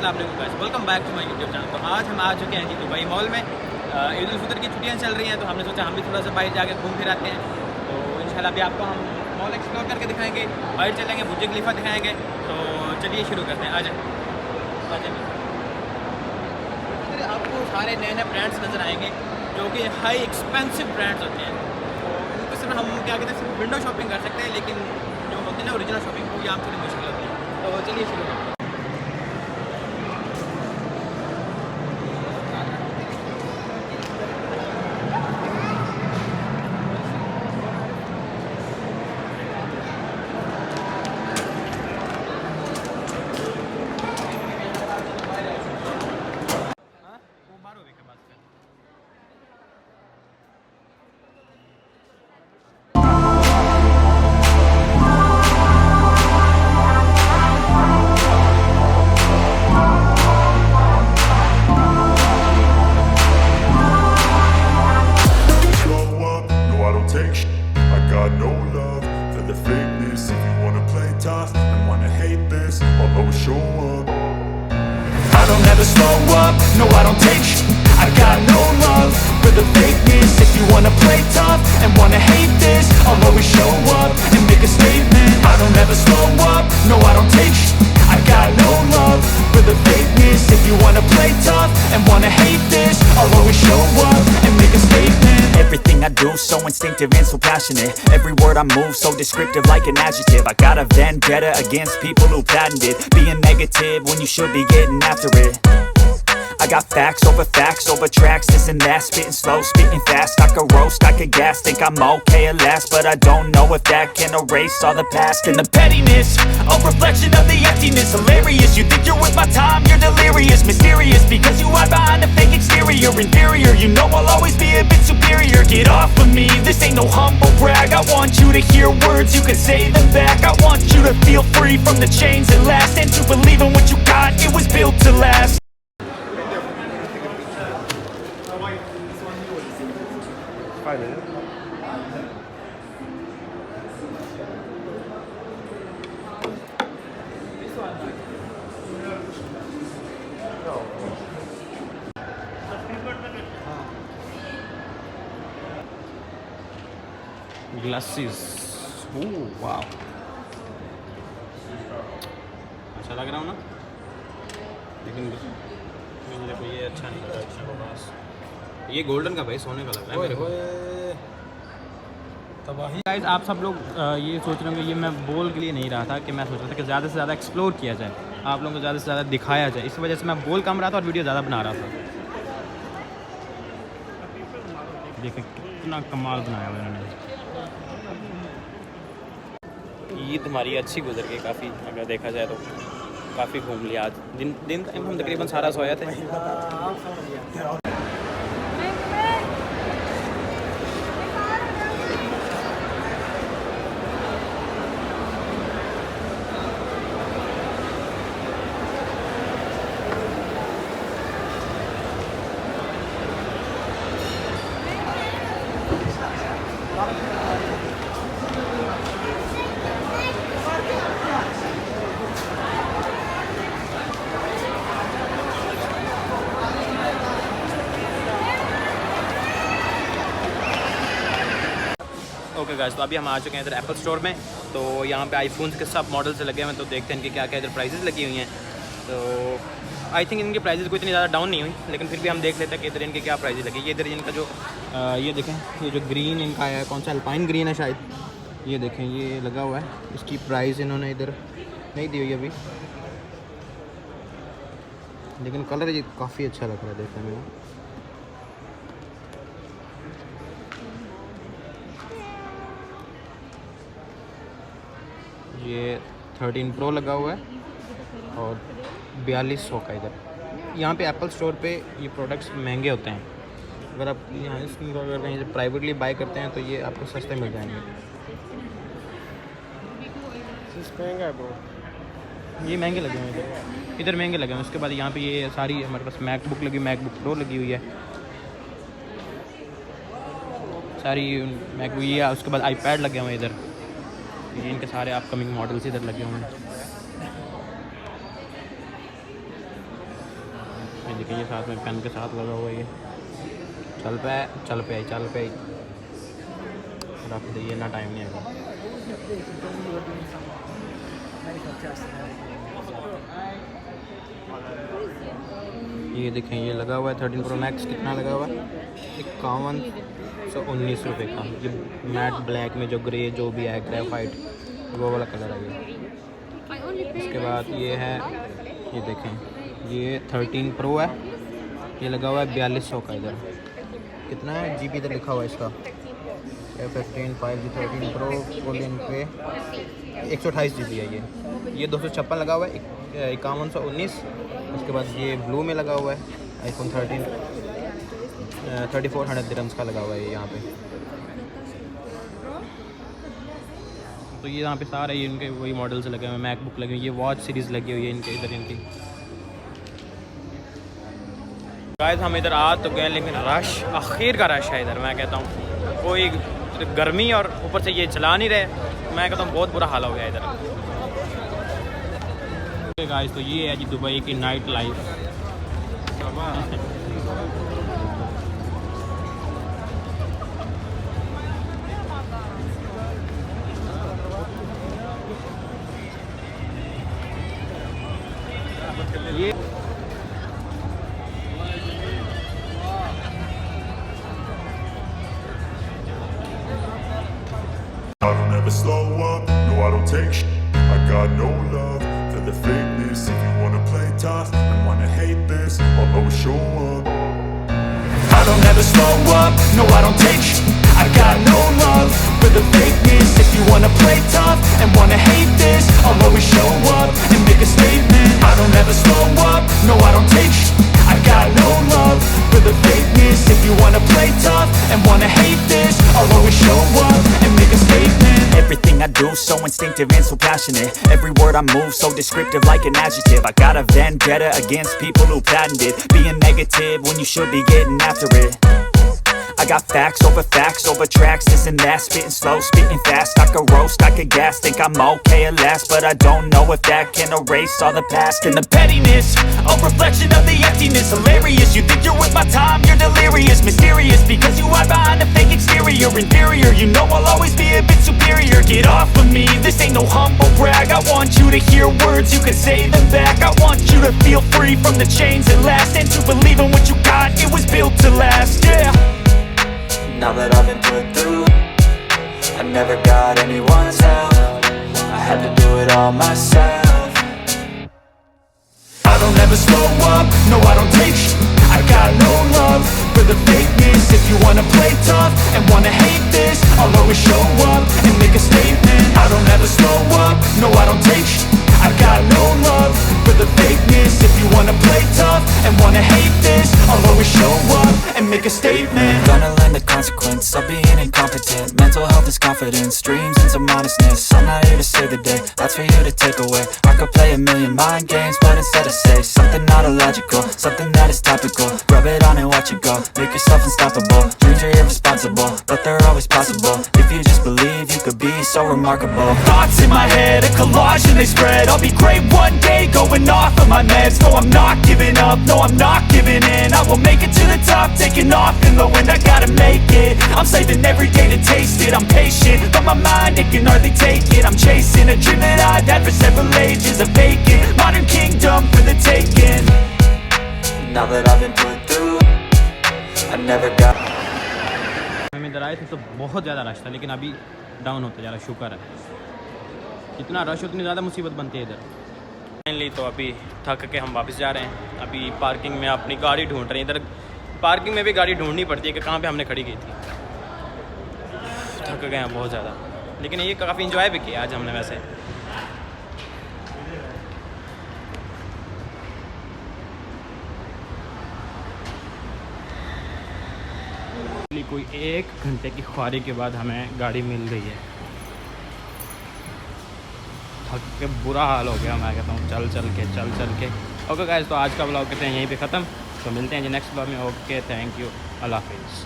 अस्सलाम वालेकुम guys, welcome back to my YouTube channel. तो आज हम आ चुके हैं जी दुबई मॉल में। ईद उल फितर की छुट्टियां चल रही हैं तो हमने सोचा हम भी थोड़ा सा बाहर जाके घूम फिर आते हैं। तो इंशाल्लाह अभी आपको हम मॉल एक्सप्लोर करके दिखाएंगे, बाहर चलेंगे, बुर्ज खलीफा दिखाएंगे। तो चलिए शुरू करते हैं, आ जाए। आपको सारे नए नए ब्रांड्स नज़र आएंगे जो कि हाई एक्सपेंसिव ब्रांड्स होते हैं। तो इनको सिर्फ हम क्या कहते हैं सिर्फ विंडो शॉपिंग कर सकते हैं, लेकिन जो होती है ना ओरिजिनल शॉपिंग वो यहाँ थोड़ी मुश्किल होती है। तो चलिए शुरू करते हैं। Slow up, no I don't take sh**. I got no love for the fakeness. If you wanna play tough and wanna hate this, I'll always show up and make a statement. I don't ever slow up, no I don't take sh**. I got no love for the fakeness. If you wanna play tough and wanna hate this, I'll always show up and make a statement. Everything I do so instinctive and so passionate. Every word I move so descriptive like an adjective. I got a vendetta against people who patented being negative when you should be getting after it. I got facts over tracks, this and that, spitting slow, spitting fast. I could roast, I could gas, think I'm okay at last, but I don't know if that can erase all the past. And the pettiness, a reflection of the emptiness. Hilarious, you think you're worth my time, you're delirious. Mysterious, because you hide behind a fake exterior. Inferior, you know I'll always be a bit superior. Get off of me, this ain't no humble brag. I want you to hear words, you can say them back. I want you to feel free from the chains that last, and to believe in what you got, it was built to last. Glasses, वाह अच्छा लग रहा हूँ ना, लेकिन मेरे को ये अच्छा नहीं लग रहा। बस ये गोल्डन का भाई सोने का लग रहा है मेरे को। गाइस आप सब लोग ये सोच रहे होंगे, ये मैं बोल के लिए नहीं रहा था कि मैं सोच रहा था कि ज़्यादा से ज़्यादा एक्सप्लोर किया जाए, आप लोगों को ज़्यादा से ज़्यादा दिखाया जाए। इस वजह से मैं बोल कम रहा था और वीडियो ज़्यादा बना रहा था। देखें कितना कमाल बनाया हुआ इन्होंने। ईद हमारी अच्छी गुजर गई काफ़ी, अगर देखा जाए तो काफ़ी घूम लिया। आज दिन टाइम हम तकरीबन सारा सोया थे। ओके गाइस, तो अभी हम आ चुके हैं इधर एप्पल स्टोर में। तो यहाँ पे आईफोन्स के सब मॉडल्स लगे हुए हैं, तो देखते हैं इनके क्या क्या इधर प्राइसेस लगी हुई हैं। तो आई थिंक इनकी प्राइसेस कोई इतनी ज़्यादा डाउन नहीं हुई, लेकिन फिर भी हम देख लेते हैं कि इधर इनके क्या प्राइसेस लगी। ये इधर इनका जो ये देखें, ये जो ग्रीन इनका है, कौन सा अल्पाइन ग्रीन है शायद, ये देखें ये लगा हुआ है। इसकी प्राइस इन्होंने इधर नहीं दी हुई अभी, लेकिन कलर ये काफ़ी अच्छा लग रहा है देखने में। ये 13 प्रो लगा हुआ है और 4200 का। इधर यहाँ पे एप्पल स्टोर पे ये प्रोडक्ट्स महंगे होते हैं। अगर आप यहाँ इसको अगर कहीं से प्राइवेटली बाय करते हैं तो ये आपको सस्ते मिल जाएंगे। महंगा है ब्रो, ये महंगे लगे हुए हैं इधर महंगे लगे हुए हैं। उसके बाद यहाँ पे ये सारी हमारे पास मैकबुक लगी, मैकबुक प्रो लगी हुई है सारी मैकबुक। ये उसके बाद आईपैड लगे हुए हैं इधर, ये इनके सारे अपकमिंग मॉडल्स इधर लगे हुए हैं। ये देखिए ये साथ में पेन के साथ लगा हुआ है ये चल पे रख दीजिए ना टाइम नहीं आएगा। ये देखें ये लगा हुआ है 13 Pro Max कितना लगा हुआ है 5119 रुपये का। ये मैट ब्लैक में जो ग्रे जो भी है ग्रेफाइट वो वाला कलर है ये। इसके बाद ये है ये देखें ये 13 Pro है ये लगा हुआ है 4200 का। इधर कितना है GB इधर लिखा हुआ है इसका F15 5G 13 Pro full in पे 128 GB है ये 256 लगा हुआ है 5119। उसके बाद ये ब्लू में लगा हुआ है iPhone 13 3400 दिरहम्स का लगा हुआ है यहाँ पे। तो ये यहाँ पे सारे ये इनके वही मॉडल्स लगे हुए हैं मैकबुक लगे हुए हैं ये वॉच सीरीज़ लगी हुई है इनके इधर इनकी। गाइस हम इधर आ तो गए लेकिन रश आखिर का रश है इधर। मैं कहता हूँ कोई गर्मी और ऊपर से ये चला नहीं रहे। मैं कहता हूँ बहुत बुरा हाल हो गया इधर। गाइस तो ये है जी दुबई की नाइट लाइफ। ये I don't ever slow up, no I don't take sh**. I got no love for the fakeness. If you wanna play tough and wanna hate this, I'll always show up. I don't ever slow up, no I don't take sh**. I got no love for the fakeness. If you wanna play tough and wanna hate this, I'll always show up and make a statement. I don't ever slow up, no I don't take sh**. I got no love for the fakeness. If you wanna play tough and wanna hate this, I'll always show up and make a statement. Everything I do so instinctive and so passionate. Every word I move so descriptive like an adjective. I got a vendetta against people who patented being negative when you should be getting after it. I got facts over tracks, this and that, spitting slow, spitting fast. I could roast, I could gas, think I'm okay at last, but I don't know if that can erase all the past. And the pettiness, a reflection of the emptiness. Hilarious, you think you're worth my time, you're delirious. Mysterious, because you hide behind a fake exterior. Inferior, you know I'll always be a bit superior. Get off of me, this ain't no humble brag. I want you to hear words, you can say them back. I want you to feel free from the chains that last, and to believe in what you got, it was built to last, yeah. Now that I've been put through, I never got anyone's help. I had to do it all myself. I don't ever slow up, no I don't take sh**. I got no love for the fakeness. If you wanna play tough and wanna hate this, I'll always show up and make a statement. I don't ever slow up, no I don't take sh**. I got no love for the fakeness. If you wanna play tough and wanna hate this, I'll always show up and make a statement. Gonna learn the consequence of being incompetent. Mental health is confidence, dreams and some honestness. I'm not here to save the day, that's for you to take away. I could play a million mind games, but instead I say something not illogical, something that is topical. Rub it on and watch it go, make yourself unstoppable. Dreams are irresponsible, but they're always possible. If you just believe, you could be so remarkable. Thoughts in my head, a collage and they spread. I'll be great one day, going off of my meds. No, I'm not giving up, no, I'm not giving in. I will make it to the top, taking off in the wind. I gotta make it, I'm saving every day to taste it. I'm patient, but my mind, it can hardly take it. I'm chasing a dream that I've had for several ages. A vacant, modern kingdom for the taking. Now that I've been put through, I never got. हम इधर आए थे तो बहुत ज़्यादा rush था, लेकिन अभी डाउन होता जा रहा है, शुक्र है। जितना रश उतनी ज़्यादा मुसीबत बनती है इधर। फाइनली तो अभी थक के हम वापस जा रहे हैं। अभी पार्किंग में अपनी गाड़ी ढूंढ रहे हैं। इधर पार्किंग में भी गाड़ी ढूंढनी पड़ती है कि कहाँ पे हमने खड़ी की थी। थक गए हैं बहुत ज़्यादा, लेकिन ये काफ़ी इंजॉय भी किया आज हमने वैसे। कोई 1 घंटे की ख्वारी के बाद हमें गाड़ी मिल गई है। थक के बुरा हाल हो गया, मैं कहता हूँ चल चल के। ओके गाइस, तो आज का ब्लॉग कहते हैं यहीं पे ख़त्म। तो मिलते हैं जी नेक्स्ट ब्लॉग में। ओके, थैंक यू, अल्लाह हाफिज़।